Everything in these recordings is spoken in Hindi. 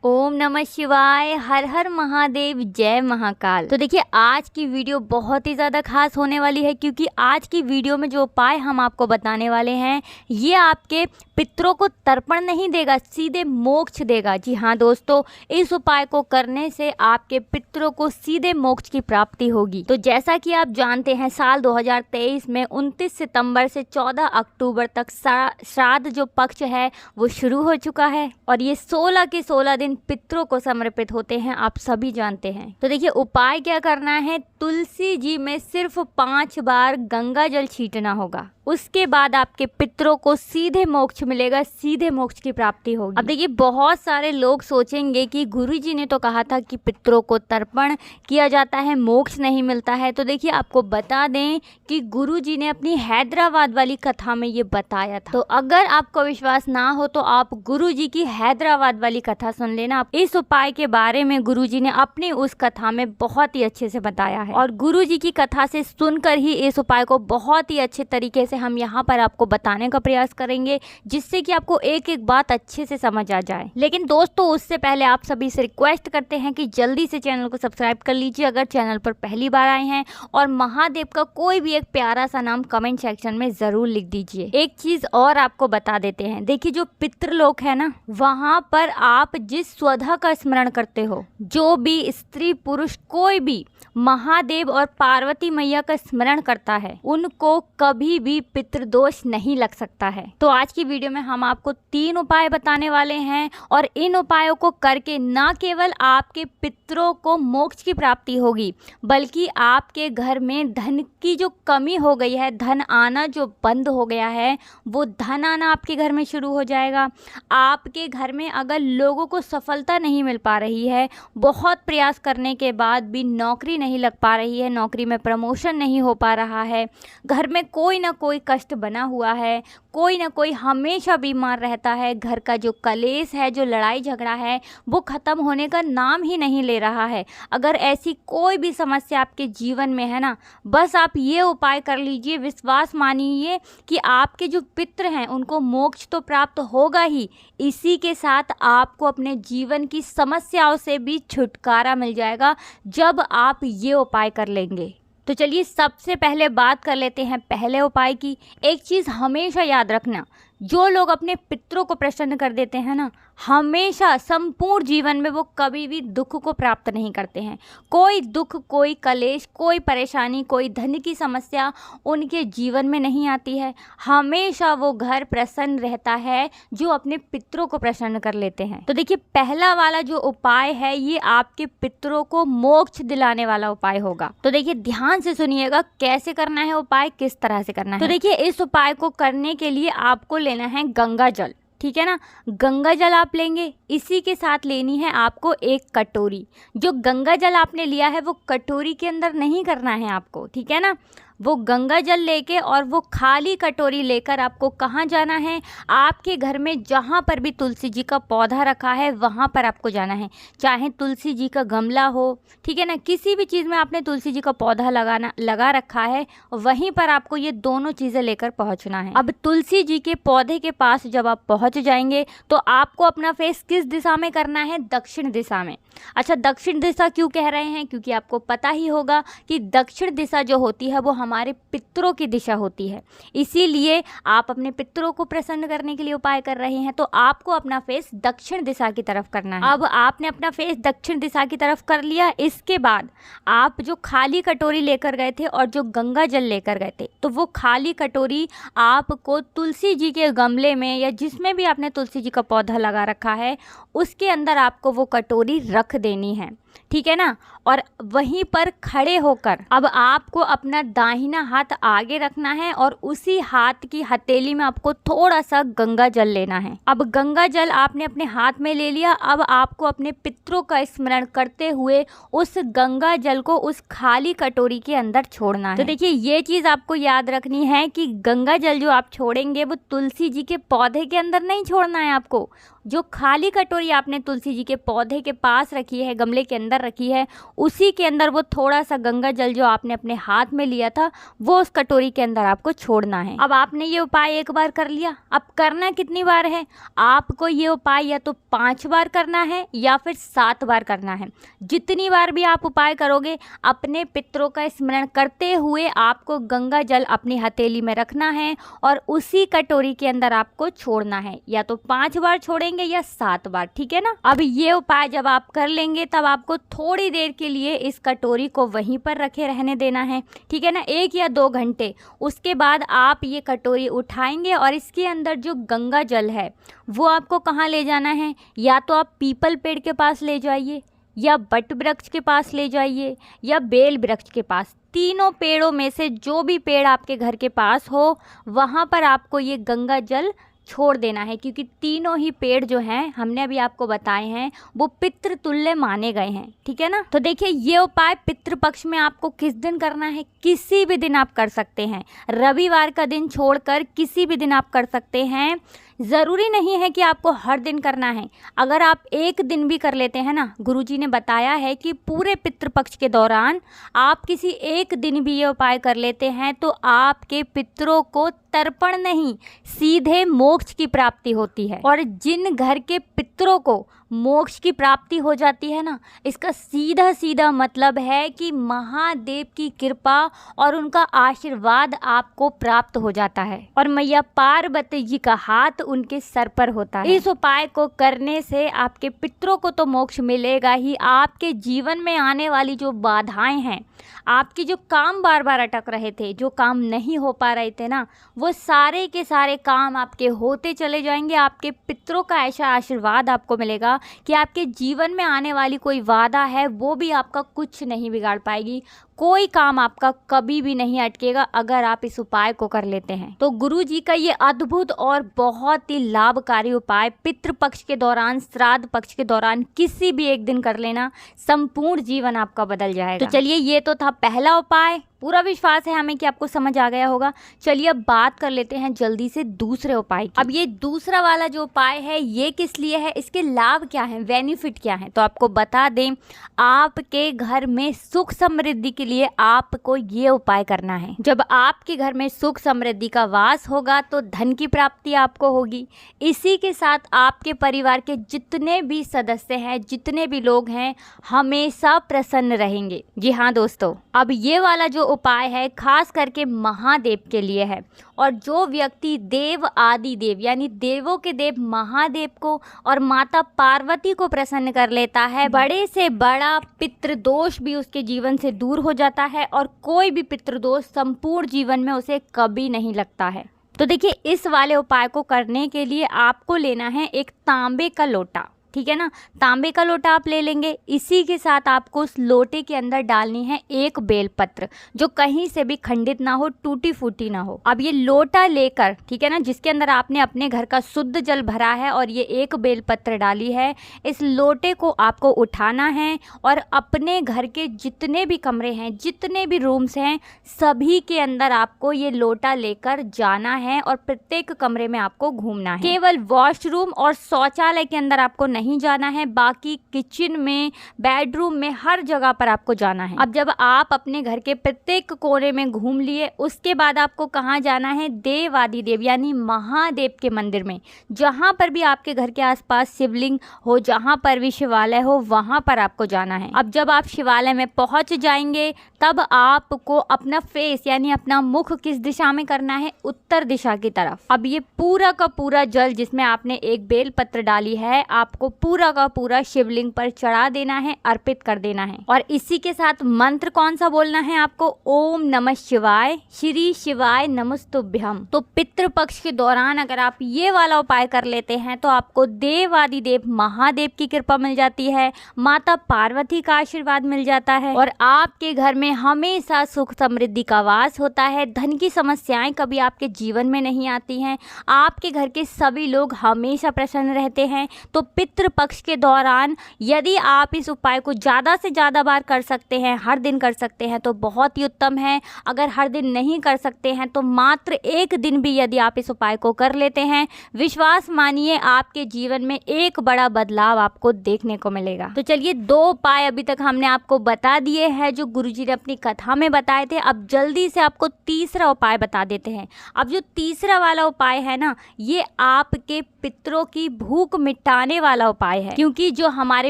ओम नमः शिवाय। हर हर महादेव, जय महाकाल। तो देखिए आज की वीडियो बहुत ही ज़्यादा खास होने वाली है, क्योंकि आज की वीडियो में जो उपाय हम आपको बताने वाले हैं ये आपके पितरों को तर्पण नहीं देगा, सीधे मोक्ष देगा। जी हाँ दोस्तों, इस उपाय को करने से आपके पितरों को सीधे मोक्ष की प्राप्ति होगी। तो जैसा कि आप जानते हैं, साल 2023 में 29 सितंबर से 14 अक्टूबर तक श्राद्ध जो पक्ष है वो शुरू हो चुका है, और ये 16 के 16 दिन पितरों को समर्पित होते हैं, आप सभी जानते हैं। तो देखिए उपाय क्या करना है, तुलसी जी में सिर्फ 5 बार गंगा जल छींटना होगा। उसके बाद आपके पितरों को सीधे मोक्ष मिलेगा, सीधे मोक्ष की प्राप्ति होगी। अब देखिए बहुत सारे लोग सोचेंगे कि गुरुजी ने तो कहा था कि पितरों को तर्पण किया जाता है, मोक्ष नहीं मिलता है। तो देखिए आपको बता दें कि गुरुजी ने अपनी हैदराबाद वाली कथा में ये बताया था। तो अगर आपको विश्वास ना हो तो आप गुरुजी की हैदराबाद वाली कथा सुन लेना। इस उपाय के बारे में गुरुजी ने अपनी उस कथा में बहुत ही अच्छे से बताया है, और गुरुजी की कथा से सुनकर ही इस उपाय को बहुत ही अच्छे तरीके से हम यहाँ पर आपको बताने का प्रयास करेंगे, जिससे कि आपको एक एक बात अच्छे से समझ आ जाए। लेकिन दोस्तों उससे पहले आप सभी से रिक्वेस्ट करते हैं कि जल्दी से चैनल को सब्सक्राइब कर लीजिए अगर चैनल पर पहली बार आए हैं, और महादेव का कोई भी एक प्यारा सा नाम कमेंट सेक्शन में जरूर लिख दीजिए। एक चीज और आपको बता देते हैं, देखिए जो पितृलोक है ना, वहाँ पर आप जिस स्वधा का स्मरण करते हो, जो भी स्त्री पुरुष कोई भी महादेव और पार्वती मैया का स्मरण करता है, उनको कभी भी पितृदोष नहीं लग सकता है। तो आज की वीडियो में हम आपको 3 उपाय बताने वाले हैं, और इन उपायों को करके ना केवल आपके पितरों को मोक्ष की प्राप्ति होगी, बल्कि आपके घर में धन की जो कमी हो गई है, धन आना जो बंद हो गया है, वो धन आना आपके घर में शुरू हो जाएगा। आपके घर में अगर लोगों को सफलता नहीं मिल पा रही है, बहुत प्रयास करने के बाद भी नौकरी नहीं लग पा रही है, नौकरी में प्रमोशन नहीं हो पा रहा है, घर में कोई ना कोई कष्ट बना हुआ है, कोई ना कोई हमेशा बीमार रहता है, घर का जो कलेश है, जो लड़ाई झगड़ा है, वो ख़त्म होने का नाम ही नहीं ले रहा है, अगर ऐसी कोई भी समस्या आपके जीवन में है ना, बस आप ये उपाय कर लीजिए, विश्वास मानिए कि आपके जो पितृ हैं उनको मोक्ष तो प्राप्त होगा ही, इसी के साथ आपको अपने जीवन की समस्याओं से भी छुटकारा मिल जाएगा जब आप ये उपाय कर लेंगे। तो चलिए सबसे पहले बात कर लेते हैं पहले उपाय की। एक चीज़ हमेशा याद रखना, जो लोग अपने पितरों को प्रसन्न कर देते हैं ना, हमेशा संपूर्ण जीवन में वो कभी भी दुख को प्राप्त नहीं करते हैं। कोई दुख, कोई कलेश, कोई परेशानी, कोई धन की समस्या उनके जीवन में नहीं आती है। हमेशा वो घर प्रसन्न रहता है जो अपने पितरों को प्रसन्न कर लेते हैं। तो देखिए पहला वाला जो उपाय है ये आपके पितरों को मोक्ष दिलाने वाला उपाय होगा। तो देखिए ध्यान से सुनिएगा कैसे करना है उपाय, किस तरह से करना है। तो देखिए इस उपाय को करने के लिए आपको लेना है गंगा जल, ठीक है ना। गंगा जल आप लेंगे, इसी के साथ लेनी है आपको एक कटोरी। जो गंगा जल आपने लिया है वो कटोरी के अंदर नहीं करना है आपको, ठीक है ना। वो गंगा जल लेके और वो खाली कटोरी लेकर आपको कहाँ जाना है, आपके घर में जहाँ पर भी तुलसी जी का पौधा रखा है वहाँ पर आपको जाना है। चाहे तुलसी जी का गमला हो, ठीक है ना, किसी भी चीज़ में आपने तुलसी जी का पौधा लगा रखा है, वहीं पर आपको ये दोनों चीज़ें लेकर पहुँचना है। अब तुलसी जी के पौधे के पास जब आप पहुँच जाएंगे तो आपको अपना फेस किस दिशा में करना है, दक्षिण दिशा में। अच्छा, दक्षिण दिशा क्यों कह रहे हैं, क्योंकि आपको पता ही होगा कि दक्षिण दिशा जो होती है वो हमारे पितरों की दिशा होती है, इसीलिए आप अपने पितरों को प्रसन्न करने के लिए उपाय कर रहे हैं, तो आपको अपना फेस दक्षिण दिशा की तरफ करना है। अब आपने अपना फेस दक्षिण दिशा की तरफ कर लिया, इसके बाद आप जो खाली कटोरी लेकर गए थे और जो गंगा जल लेकर गए थे, तो वो खाली कटोरी आपको तुलसी जी के गमले में या जिसमें भी आपने तुलसी जी का पौधा लगा रखा है उसके अंदर आपको वो कटोरी रख देनी है, ठीक है ना। और वहीं पर खड़े होकर अब आपको अपना दाहिना हाथ आगे रखना है और उसी हाथ की हथेली में आपको थोड़ा सा गंगा जल लेना है। अब गंगा जल आपने अपने हाथ में ले लिया, अब आपको अपने पितरों का स्मरण करते हुए उस गंगा जल को उस खाली कटोरी के अंदर छोड़ना है। तो देखिए ये चीज़ आपको याद रखनी है कि गंगा जल जो आप छोड़ेंगे वो तुलसी जी के पौधे के अंदर नहीं छोड़ना है आपको, जो खाली कटोरी आपने तुलसी जी के पौधे के पास रखी है, गमले के अंदर रखी है, उसी के अंदर वो थोड़ा सा गंगा जल जो आपने अपने हाथ में लिया था वो उस कटोरी के अंदर आपको छोड़ना है। अब आपने ये उपाय एक बार कर लिया, अब करना कितनी बार है? आपको ये उपाय या तो 5 बार करना है या फिर 7 बार करना है। जितनी बार भी आप उपाय करोगे, अपने पितरों का स्मरण करते हुए आपको गंगा जल अपनी हथेली में रखना है और उसी कटोरी के अंदर आपको छोड़ना है। या तो 5 बार छोड़ेंगे या 7 बार, ठीक है ना। अब ये उपाय जब आप कर लेंगे तब आपको थोड़ी देर के लिए इस कटोरी को वहीं पर रखे रहने देना है, ठीक है ना, 1 या 2 घंटे। उसके बाद आप ये कटोरी उठाएंगे और इसके अंदर जो गंगा जल है वो आपको कहाँ ले जाना है? या तो आप पीपल पेड़ के पास ले जाइए, या बट वृक्ष के पास ले जाइए, या बेल वृक्ष के पास। तीनों पेड़ों में से जो भी पेड़ आपके घर के पास हो वहाँ पर आपको ये गंगा जल छोड़ देना है, क्योंकि तीनों ही पेड़ जो हैं हमने अभी आपको बताए हैं वो पितृ तुल्य माने गए हैं, ठीक है ना। तो देखिए ये उपाय पितृपक्ष में आपको किस दिन करना है? किसी भी दिन आप कर सकते हैं, रविवार का दिन छोड़कर किसी भी दिन आप कर सकते हैं। ज़रूरी नहीं है कि आपको हर दिन करना है। अगर आप एक दिन भी कर लेते हैं ना, गुरुजी ने बताया है कि पूरे पितृपक्ष के दौरान आप किसी एक दिन भी ये उपाय कर लेते हैं तो आपके पितरों को तर्पण नहीं, सीधे मोक्ष की प्राप्ति होती है। और जिन घर के पितरों को मोक्ष की प्राप्ति हो जाती है ना, इसका सीधा सीधा मतलब है कि महादेव की कृपा और उनका आशीर्वाद आपको प्राप्त हो जाता है और मैया पार्वती जी का हाथ उनके सर पर होता है। इस उपाय को करने से आपके पितरों को तो मोक्ष मिलेगा ही, आपके जीवन में आने वाली जो बाधाएं हैं, आपके जो काम बार बार अटक रहे थे, जो काम नहीं हो पा रहे थे ना, वो सारे के सारे काम आपके होते चले जाएंगे। आपके पितरों का ऐसा आशीर्वाद आपको मिलेगा कि आपके जीवन में आने वाली कोई बाधा है वो भी आपका कुछ नहीं बिगाड़ पाएगी। कोई काम आपका कभी भी नहीं अटकेगा अगर आप इस उपाय को कर लेते हैं। तो गुरु जी का ये अद्भुत और बहुत ही लाभकारी उपाय पितृपक्ष के दौरान, श्राद्ध पक्ष के दौरान किसी भी एक दिन कर लेना, संपूर्ण जीवन आपका बदल जाएगा। तो चलिए ये तो था पहला उपाय। पूरा विश्वास है हमें कि आपको समझ आ गया होगा। चलिए अब बात कर लेते हैं जल्दी से दूसरे उपाय की। अब ये दूसरा वाला जो उपाय है ये किस लिए है, इसके लाभ क्या है, बेनिफिट क्या है, तो आपको बता दें। आपके घर में सुख समृद्धि के लिए आपको ये उपाय करना है। जब आपके घर में सुख समृद्धि का वास होगा तो धन की प्राप्ति आपको होगी। इसी के साथ आपके परिवार के जितने भी सदस्य हैं, जितने भी लोग हैं, हमेशा प्रसन्न रहेंगे। जी हाँ दोस्तों, अब ये वाला जो उपाय है खास करके महादेव के लिए है। और जो व्यक्ति देव आदि देव यानी देवों के देव महादेव को और माता पार्वती को प्रसन्न कर लेता है, बड़े से बड़ा पितृदोष भी उसके जीवन से दूर हो जाता है और कोई भी पितृदोष संपूर्ण जीवन में उसे कभी नहीं लगता है। तो देखिए इस वाले उपाय को करने के लिए आपको लेना है एक तांबे का लोटा, ठीक है ना। तांबे का लोटा आप ले लेंगे। इसी के साथ आपको उस लोटे के अंदर डालनी है एक बेलपत्र, जो कहीं से भी खंडित ना हो, टूटी फूटी ना हो। अब ये लोटा लेकर, ठीक है ना, जिसके अंदर आपने अपने घर का शुद्ध जल भरा है और ये एक बेलपत्र डाली है, इस लोटे को आपको उठाना है और अपने घर के जितने भी कमरे हैं, जितने भी रूम्स हैं, सभी के अंदर आपको ये लोटा लेकर जाना है और प्रत्येक कमरे में आपको घूमना है। केवल वॉशरूम और शौचालय के अंदर आपको नहीं जाना है, बाकी किचन में, बेडरूम में, हर जगह पर आपको जाना है। अब जब आप अपने घर के प्रत्येक कोने में घूम लिए, उसके बाद आपको कहाँ जाना है, देव आदि देव यानी महादेव के मंदिर में। जहाँ पर भी आपके घर के आसपास शिवलिंग हो, जहाँ पर भी शिवालय हो, वहाँ पर आपको जाना है। अब जब आप शिवालय में पहुँच जाएंगे तब आपको अपना फेस यानी अपना मुख किस दिशा में करना है, उत्तर दिशा की तरफ। अब ये पूरा का पूरा जल जिसमें आपने एक बेलपत्र डाली है, आपको पूरा का पूरा शिवलिंग पर चढ़ा देना है, अर्पित कर देना है। और इसी के साथ मंत्र कौन सा बोलना है आपको, ओम नमः शिवाय, श्री शिवाय नमस्तुभ्यम। तो पितृपक्ष के दौरान अगर आप ये वाला उपाय कर लेते हैं तो आपको देव आदि देव महादेव की कृपा मिल जाती है, माता पार्वती का आशीर्वाद मिल जाता है और आपके घर में हमेशा सुख समृद्धि का वास होता है। धन की समस्याएं कभी आपके जीवन में नहीं आती हैं। आपके घर के सभी लोग हमेशा प्रसन्न रहते हैं। तो पितृपक्ष के दौरान यदि आप इस उपाय को ज़्यादा से ज़्यादा बार कर सकते हैं, हर दिन कर सकते हैं तो बहुत ही उत्तम है। अगर हर दिन नहीं कर सकते हैं तो मात्र एक दिन भी यदि आप इस उपाय को कर लेते हैं, विश्वास मानिए आपके जीवन में एक बड़ा बदलाव आपको देखने को मिलेगा। तो चलिए 2 उपाय अभी तक हमने आपको बता दिए हैं जो गुरुजी ने अपनी कथा में बताए थे। अब जल्दी से आपको तीसरा उपाय बता देते हैं। अब जो तीसरा वाला उपाय है ना, ये आपके पितरों की भूख मिटाने वाला उपाय है, क्योंकि जो हमारे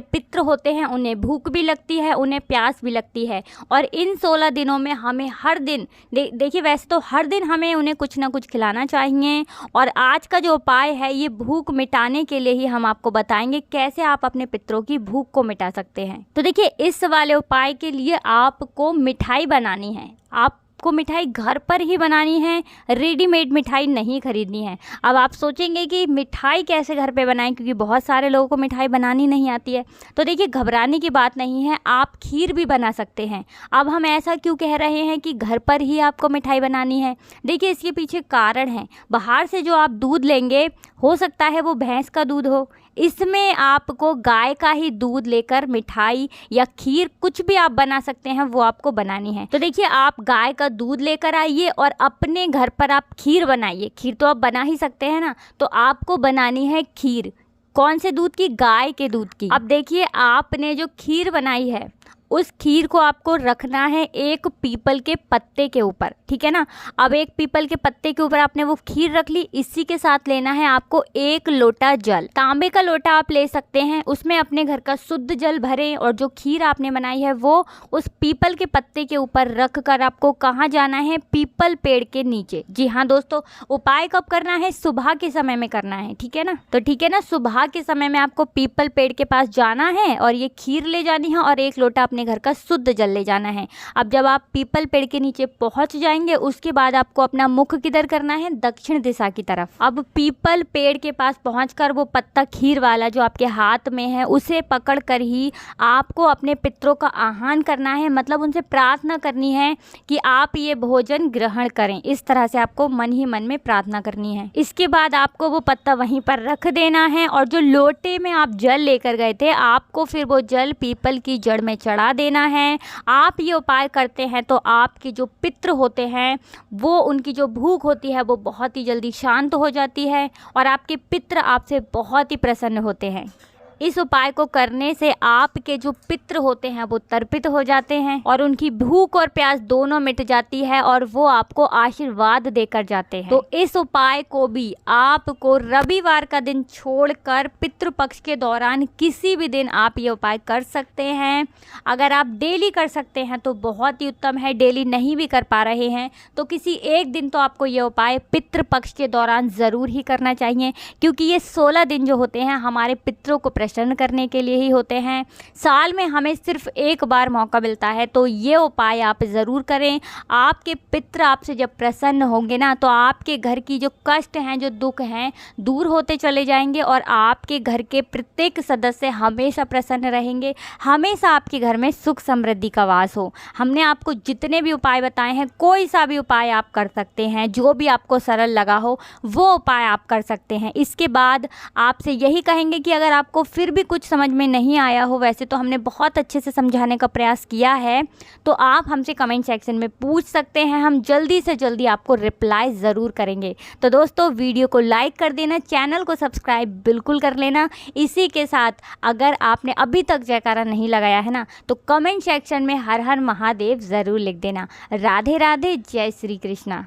पितृ होते हैं उन्हें भूख भी लगती है, उन्हें प्यास भी लगती है, और इन 16 दिनों में हमें हर दिन देखिए वैसे तो हर दिन हमें उन्हें कुछ ना कुछ खिलाना चाहिए। और आज का जो उपाय है ये भूख मिटाने के लिए ही हम आपको बताएंगे कैसे आप अपने पितरों की भूख को मिटा सकते हैं। तो देखिए इस वाले उपाय के लिए आपको मिठाई बनानी है। आपको मिठाई घर पर ही बनानी है, रेडीमेड मिठाई नहीं खरीदनी है। अब आप सोचेंगे कि मिठाई कैसे घर पे बनाएं, क्योंकि बहुत सारे लोगों को मिठाई बनानी नहीं आती है। तो देखिए घबराने की बात नहीं है, आप खीर भी बना सकते हैं। अब हम ऐसा क्यों कह रहे हैं कि घर पर ही आपको मिठाई बनानी है? देखिए इसके पीछे कारण है। बाहर से जो आप दूध लेंगे हो सकता है वो भैंस का दूध हो, इसमें आपको गाय का ही दूध लेकर मिठाई या खीर कुछ भी आप बना सकते हैं वो आपको बनानी है। तो देखिए आप गाय का दूध लेकर आइए और अपने घर पर आप खीर बनाइए। खीर तो आप बना ही सकते हैं ना, तो आपको बनानी है खीर। कौन से दूध की? गाय के दूध की। अब देखिए आपने जो खीर बनाई है उस खीर को आपको रखना है एक पीपल के पत्ते के ऊपर, ठीक है ना। अब एक पीपल के पत्ते के ऊपर आपने वो खीर रख ली, इसी के साथ लेना है आपको 1 लोटा जल। तांबे का लोटा आप ले सकते हैं, उसमें अपने घर का शुद्ध जल भरें और जो खीर आपने बनाई है वो उस पीपल के पत्ते के ऊपर रख कर आपको कहाँ जाना है? पीपल पेड़ के नीचे। जी हाँ दोस्तों, उपाय कब करना है? सुबह के समय में करना है, ठीक है ना। तो ठीक है ना, सुबह के समय में आपको पीपल पेड़ के पास जाना है और ये खीर ले जानी है और 1 लोटा घर का शुद्ध जल ले जाना है। अब जब आप पीपल पेड़ के नीचे पहुंच जाएंगे उसके बाद आपको अपना मुख किधर करना है? दक्षिण दिशा की तरफ। अब पीपल पेड़ के पास पहुंचकर वो पत्ता खीर वाला जो आपके हाथ में है उसे पकड़कर ही आपको अपने पितरों का आह्वान करना है, मतलब उनसे प्रार्थना करनी है कि आप ये भोजन ग्रहण करें। इस तरह से आपको मन ही मन में प्रार्थना करनी है। इसके बाद आपको वो पत्ता वहीं पर रख देना है और जो लोटे में आप जल लेकर गए थे आपको फिर वो जल पीपल की जड़ में चढ़ा देना है। आप ये उपाय करते हैं तो आपके जो पितृ होते हैं वो उनकी जो भूख होती है वो बहुत ही जल्दी शांत हो जाती है और आपके पितृ आपसे बहुत ही प्रसन्न होते हैं। इस उपाय को करने से आपके जो पितृ होते हैं वो तर्पित हो जाते हैं और उनकी भूख और प्यास दोनों मिट जाती है और वो आपको आशीर्वाद देकर जाते हैं। तो इस उपाय को भी आपको रविवार का दिन छोड़कर पितृपक्ष के दौरान किसी भी दिन आप ये उपाय कर सकते हैं। अगर आप डेली कर सकते हैं तो बहुत ही उत्तम है, डेली नहीं भी कर पा रहे हैं तो किसी एक दिन तो आपको ये उपाय पितृपक्ष के दौरान ज़रूर ही करना चाहिए, क्योंकि ये 16 दिन जो होते हैं हमारे पितरों को प्रसन्न करने के लिए ही होते हैं। साल में हमें सिर्फ एक बार मौका मिलता है, तो ये उपाय आप ज़रूर करें। आपके पितृ आपसे जब प्रसन्न होंगे ना तो आपके घर की जो कष्ट हैं, जो दुख हैं, दूर होते चले जाएंगे और आपके घर के प्रत्येक सदस्य हमेशा प्रसन्न रहेंगे। हमेशा आपके घर में सुख समृद्धि का वास हो। हमने आपको जितने भी उपाय बताए हैं, कोई सा भी उपाय आप कर सकते हैं, जो भी आपको सरल लगा हो वो उपाय आप कर सकते हैं। इसके बाद आपसे यही कहेंगे कि अगर आपको फिर भी कुछ समझ में नहीं आया हो, वैसे तो हमने बहुत अच्छे से समझाने का प्रयास किया है, तो आप हमसे कमेंट सेक्शन में पूछ सकते हैं। हम जल्दी से जल्दी आपको रिप्लाई ज़रूर करेंगे। तो दोस्तों वीडियो को लाइक कर देना, चैनल को सब्सक्राइब बिल्कुल कर लेना। इसी के साथ अगर आपने अभी तक जयकारा नहीं लगाया है ना तो कमेंट सेक्शन में हर हर महादेव ज़रूर लिख देना। राधे राधे, जय श्री कृष्णा।